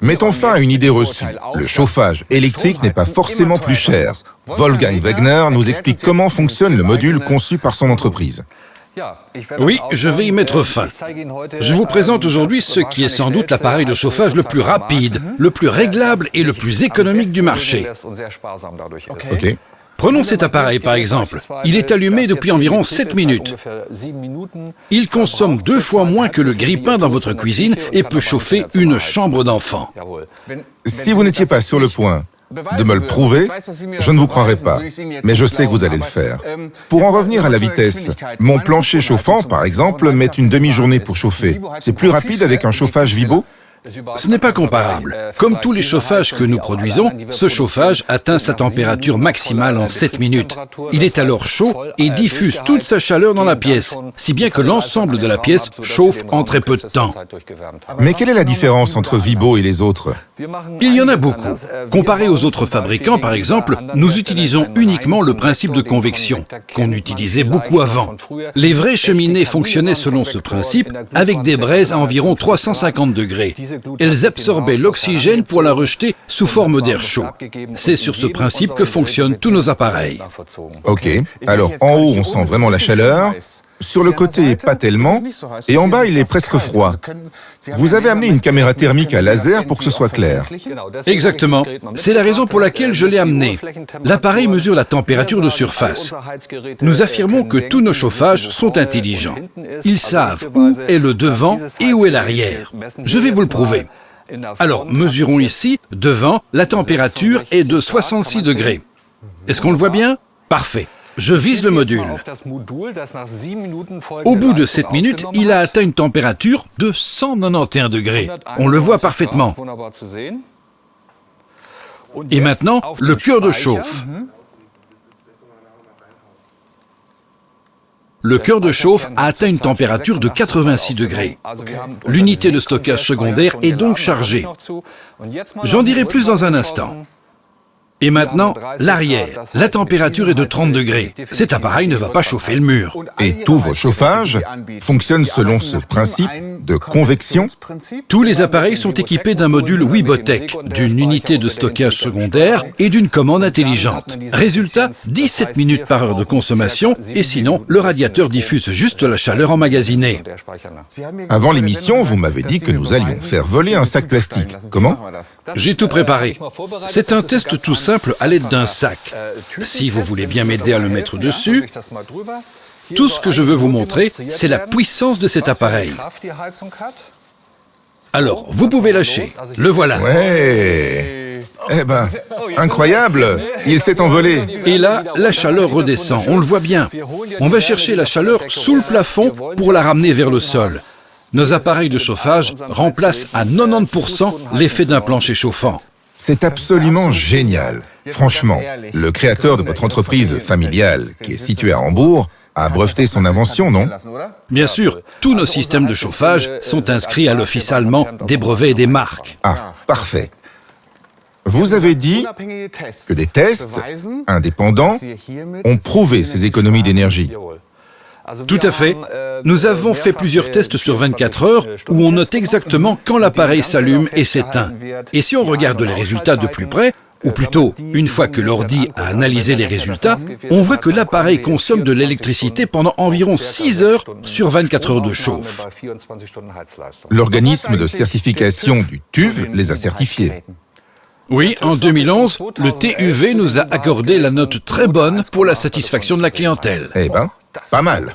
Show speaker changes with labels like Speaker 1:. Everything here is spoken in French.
Speaker 1: Mettons fin à une idée reçue. Le chauffage électrique n'est pas forcément plus cher. Wolfgang Wegner nous explique comment fonctionne le module conçu par son entreprise.
Speaker 2: Oui, je vais y mettre fin. Je vous présente aujourd'hui ce qui est sans doute l'appareil de chauffage le plus rapide, le plus réglable et le plus économique du marché.
Speaker 1: Ok.
Speaker 2: Prenons cet appareil par exemple. Il est allumé depuis environ 7 minutes. Il consomme 2 fois moins que le grille-pain dans votre cuisine et peut chauffer une chambre d'enfant.
Speaker 1: Si vous n'étiez pas sur le point de me le prouver, je ne vous croirais pas, mais je sais que vous allez le faire. Pour en revenir à la vitesse, mon plancher chauffant, par exemple, met une demi-journée pour chauffer. C'est plus rapide avec un chauffage Vibo ?
Speaker 2: Ce n'est pas comparable. Comme tous les chauffages que nous produisons, ce chauffage atteint sa température maximale en 7 minutes. Il est alors chaud et diffuse toute sa chaleur dans la pièce, si bien que l'ensemble de la pièce chauffe en très peu de temps.
Speaker 1: Mais quelle est la différence entre Vibo et les autres ?
Speaker 2: Il y en a beaucoup. Comparé aux autres fabricants, par exemple, nous utilisons uniquement le principe de convection, qu'on utilisait beaucoup avant. Les vraies cheminées fonctionnaient selon ce principe, avec des braises à environ 350 degrés. Elles absorbaient l'oxygène pour la rejeter sous forme d'air chaud. C'est sur ce principe que fonctionnent tous nos appareils.
Speaker 1: Ok, alors en haut on sent vraiment la chaleur, sur le côté pas tellement, et en bas il est presque froid. Vous avez amené une caméra thermique à laser pour que ce soit clair.
Speaker 2: Exactement. C'est la raison pour laquelle je l'ai amené. L'appareil mesure la température de surface. Nous affirmons que tous nos chauffages sont intelligents. Ils savent où est le devant et où est l'arrière. Je vais vous le prouver. Alors, mesurons ici, devant, la température est de 66 degrés. Est-ce qu'on le voit bien? Parfait. Je vise le module. Au bout de 7 minutes, il a atteint une température de 191 degrés. On le voit parfaitement. Et maintenant, le cœur de chauffe. Le cœur de chauffe a atteint une température de 86 degrés. L'unité de stockage secondaire est donc chargée. J'en dirai plus dans un instant. Et maintenant, l'arrière. La température est de 30 degrés. Cet appareil ne va pas chauffer le mur.
Speaker 1: Et tous vos chauffages fonctionnent selon ce principe de convection?
Speaker 2: Tous les appareils sont équipés d'un module Wibotech, d'une unité de stockage secondaire et d'une commande intelligente. Résultat, 17 minutes par heure de consommation et sinon, le radiateur diffuse juste la chaleur emmagasinée.
Speaker 1: Avant l'émission, vous m'avez dit que nous allions faire voler un sac plastique. Comment?
Speaker 2: J'ai tout préparé. C'est un test tout simple à l'aide d'un sac. Si vous voulez bien m'aider à le mettre dessus, tout ce que je veux vous montrer, c'est la puissance de cet appareil. Alors, vous pouvez lâcher. Le voilà.
Speaker 1: Ouais. Eh ben, incroyable. Il s'est envolé.
Speaker 2: Et là, la chaleur redescend. On le voit bien. On va chercher la chaleur sous le plafond pour la ramener vers le sol. Nos appareils de chauffage remplacent à 90% l'effet d'un plancher chauffant.
Speaker 1: C'est absolument génial. Franchement, le créateur de votre entreprise familiale, qui est située à Hambourg, a breveté son invention, non?
Speaker 2: Bien sûr, tous nos systèmes de chauffage sont inscrits à l'Office allemand des brevets et des marques.
Speaker 1: Ah, parfait. Vous avez dit que des tests indépendants ont prouvé ces économies d'énergie.
Speaker 2: Tout à fait. Nous avons fait plusieurs tests sur 24 heures où on note exactement quand l'appareil s'allume et s'éteint. Et si on regarde les résultats de plus près, ou plutôt, une fois que l'ordi a analysé les résultats, on voit que l'appareil consomme de l'électricité pendant environ 6 heures sur 24 heures de chauffe.
Speaker 1: L'organisme de certification du TÜV les a certifiés.
Speaker 2: Oui, en 2011, le TÜV nous a accordé la note très bonne pour la satisfaction de la clientèle.
Speaker 1: Eh ben, pas mal.